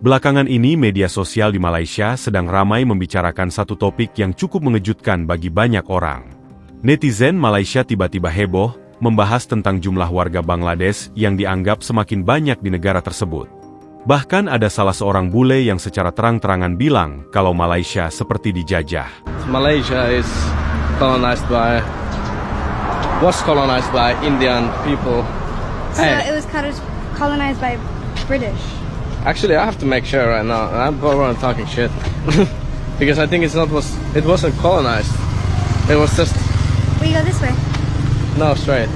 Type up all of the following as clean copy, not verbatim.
Belakangan ini media sosial di Malaysia sedang ramai membicarakan satu topik yang cukup mengejutkan bagi banyak orang. Netizen Malaysia tiba-tiba heboh membahas tentang jumlah warga Bangladesh yang dianggap semakin banyak di negara tersebut. Bahkan ada salah seorang bule yang secara terang-terangan bilang kalau Malaysia seperti dijajah. Malaysia was colonized by Indian people. So it was kind of colonized by British. Actually, I have to make sure right now. I'm probably talking shit because I think it wasn't colonized. It was just We go this way. no straight.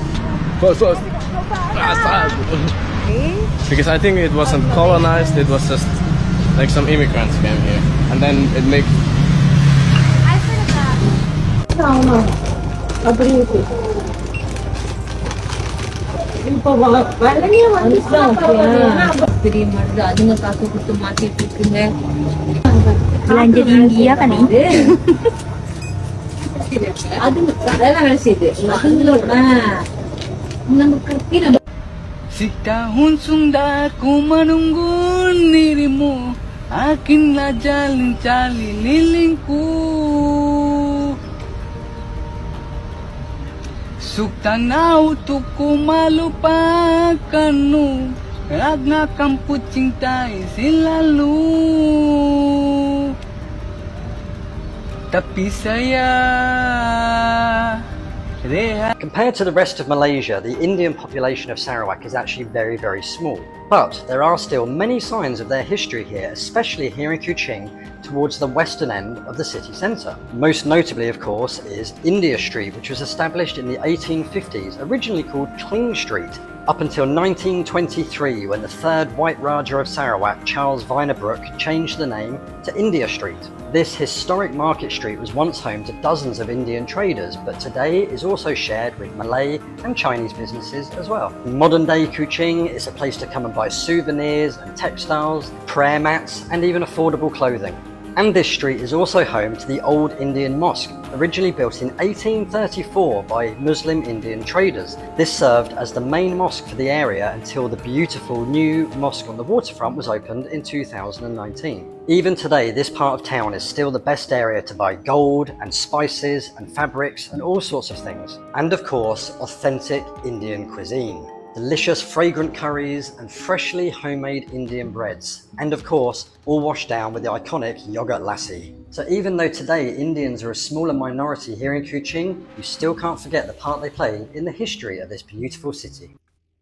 Because I think it wasn't colonized. It was just like some immigrants came here, and then it made. I've heard of that. Belanja di India kan ini? Si tahun sudah ku menunggu dirimu, akinlah jalin-jalin lilingku. Sukta na untuk ku melupakanmu, karena kamu cintai selalu. Tapi saya Compared to the rest of Malaysia, the Indian population of Sarawak is actually very, very small. But there are still many signs of their history here, especially here in Kuching, towards the western end of the city centre. Most notably, of course, is India Street, which was established in the 1850s, originally called Kling Street, up until 1923, when the third White Raja of Sarawak, Charles Vinabrook, changed the name to India Street. This historic market street was once home to dozens of Indian traders, but today is also shared with Malay and Chinese businesses as well. Modern-day Kuching is a place to come and buy souvenirs and textiles, prayer mats, and even affordable clothing. And this street is also home to the Old Indian Mosque, originally built in 1834 by Muslim Indian traders. This served as the main mosque for the area until the beautiful new mosque on the waterfront was opened in 2019. Even today, this part of town is still the best area to buy gold and spices and fabrics and all sorts of things. And of course, authentic Indian cuisine. Delicious fragrant curries and freshly homemade Indian breads. And of course, all washed down with the iconic yogurt lassi. So even though today Indians are a smaller minority here in Kuching, you still can't forget the part they play in the history of this beautiful city.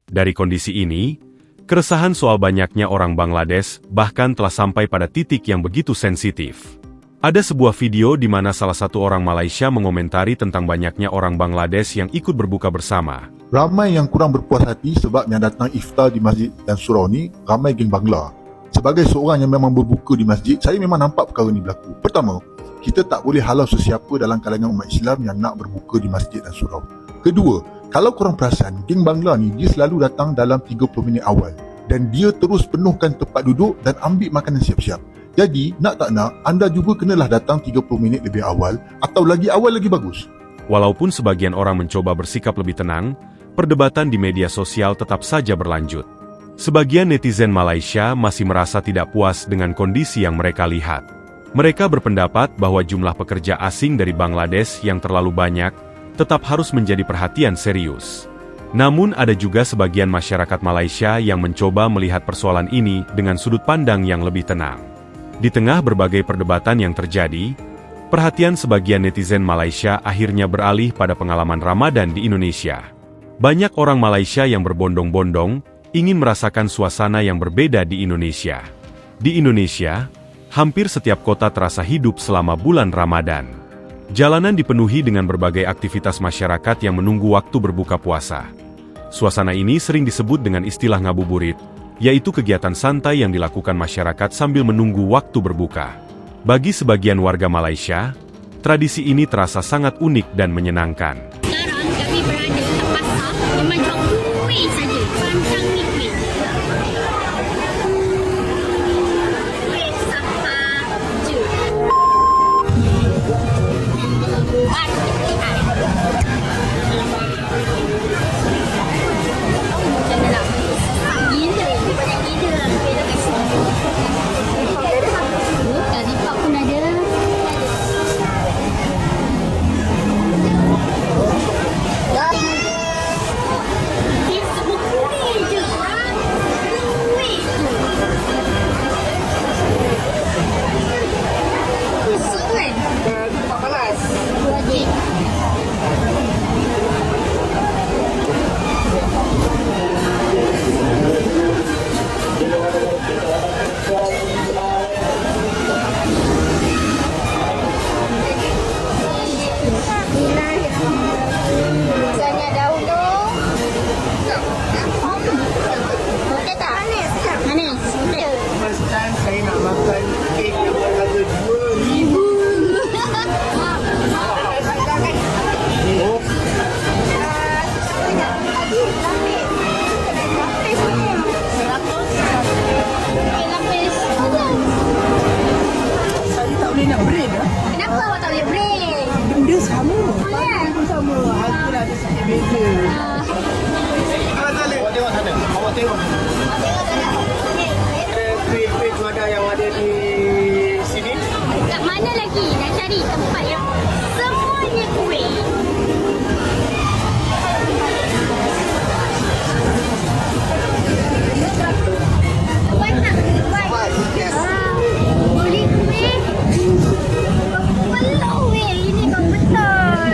Dari kondisi ini, keresahan soal banyaknya orang Bangladesh bahkan telah sampai pada titik yang begitu sensitif. Ada sebuah video di mana salah satu orang Malaysia mengomentari tentang banyaknya orang Bangladesh yang ikut berbuka bersama. Ramai yang kurang berpuas hati sebab yang datang iftar di masjid dan surau ni ramai geng Bangla. Sebagai seorang yang memang berbuka di masjid, saya memang nampak perkara ni berlaku. Pertama, kita tak boleh halau sesiapa dalam kalangan umat Islam yang nak berbuka di masjid dan surau. Kedua, kalau korang perasan, geng Bangla ni dia selalu datang dalam 30 minit awal dan dia terus penuhkan tempat duduk dan ambil makanan siap-siap. Jadi, nak tak nak, anda juga kenalah datang 30 minit lebih awal atau lagi awal lagi bagus. Walaupun sebagian orang mencoba bersikap lebih tenang, perdebatan di media sosial tetap saja berlanjut. Sebagian netizen Malaysia masih merasa tidak puas dengan kondisi yang mereka lihat. Mereka berpendapat bahwa jumlah pekerja asing dari Bangladesh yang terlalu banyak tetap harus menjadi perhatian serius. Namun ada juga sebagian masyarakat Malaysia yang mencoba melihat persoalan ini dengan sudut pandang yang lebih tenang. Di tengah berbagai perdebatan yang terjadi, perhatian sebagian netizen Malaysia akhirnya beralih pada pengalaman Ramadan di Indonesia. Banyak orang Malaysia yang berbondong-bondong ingin merasakan suasana yang berbeda di Indonesia. Di Indonesia, hampir setiap kota terasa hidup selama bulan Ramadan. Jalanan dipenuhi dengan berbagai aktivitas masyarakat yang menunggu waktu berbuka puasa. Suasana ini sering disebut dengan istilah ngabuburit, yaitu kegiatan santai yang dilakukan masyarakat sambil menunggu waktu berbuka. Bagi sebagian warga Malaysia, tradisi ini terasa sangat unik dan menyenangkan. Sekarang kami berada di pasar yang menjual kuih saja. Pantang ni kuih. Kuih sahaja. Macam mana? Gila. Banyak gila lah kuih dekat sini. Kat mana lagi nak cari tempat yang semuanya kuih? Boleh kuih? Belum weh, ini bang betul.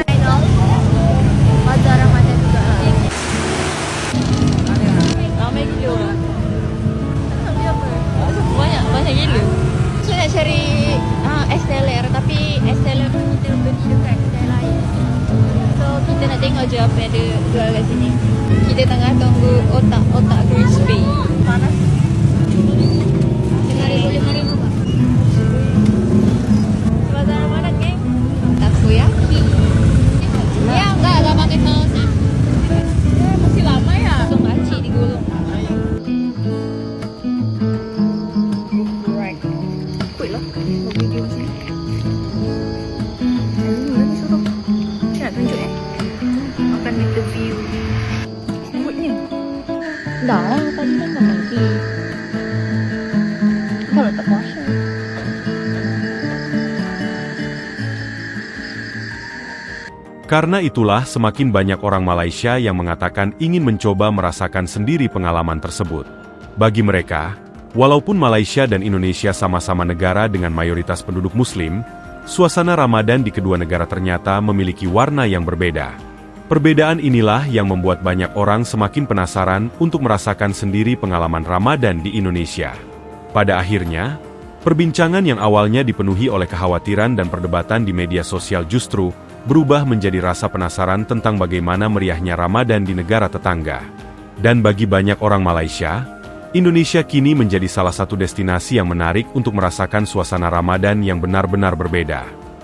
Bazar Ramadan juga. Ramai gila orang. Tak tahu dia apa. Banyak gila. So nak cari SLR tapi SLR tu kita beli dekat kedai lain. So kita nak tengok je apa yang ada jual kat sini. Kita tengah tunggu otak crispy. Panas. RM5,000 Pak. Bazar Ramadan geng. Takoyaki. Ya enggak pakai saus. Masih lama ya. Tunggu aci digulung. Right. Kuih lah. Buat video sini. Lagi suruh. Saya nak tunjuk Makan with the view. Sembutnya. Dah, tadi kan dah mati. Dah letak puasa. Karena itulah semakin banyak orang Malaysia yang mengatakan ingin mencoba merasakan sendiri pengalaman tersebut. Bagi mereka, walaupun Malaysia dan Indonesia sama-sama negara dengan mayoritas penduduk Muslim, suasana Ramadan di kedua negara ternyata memiliki warna yang berbeda. Perbedaan inilah yang membuat banyak orang semakin penasaran untuk merasakan sendiri pengalaman Ramadan di Indonesia. Pada akhirnya, perbincangan yang awalnya dipenuhi oleh kekhawatiran dan perdebatan di media sosial justru berubah menjadi rasa penasaran tentang bagaimana meriahnya Ramadan di negara tetangga. Dan bagi banyak orang Malaysia, Indonesia kini menjadi salah satu destinasi yang menarik untuk merasakan suasana Ramadan yang benar-benar berbeda.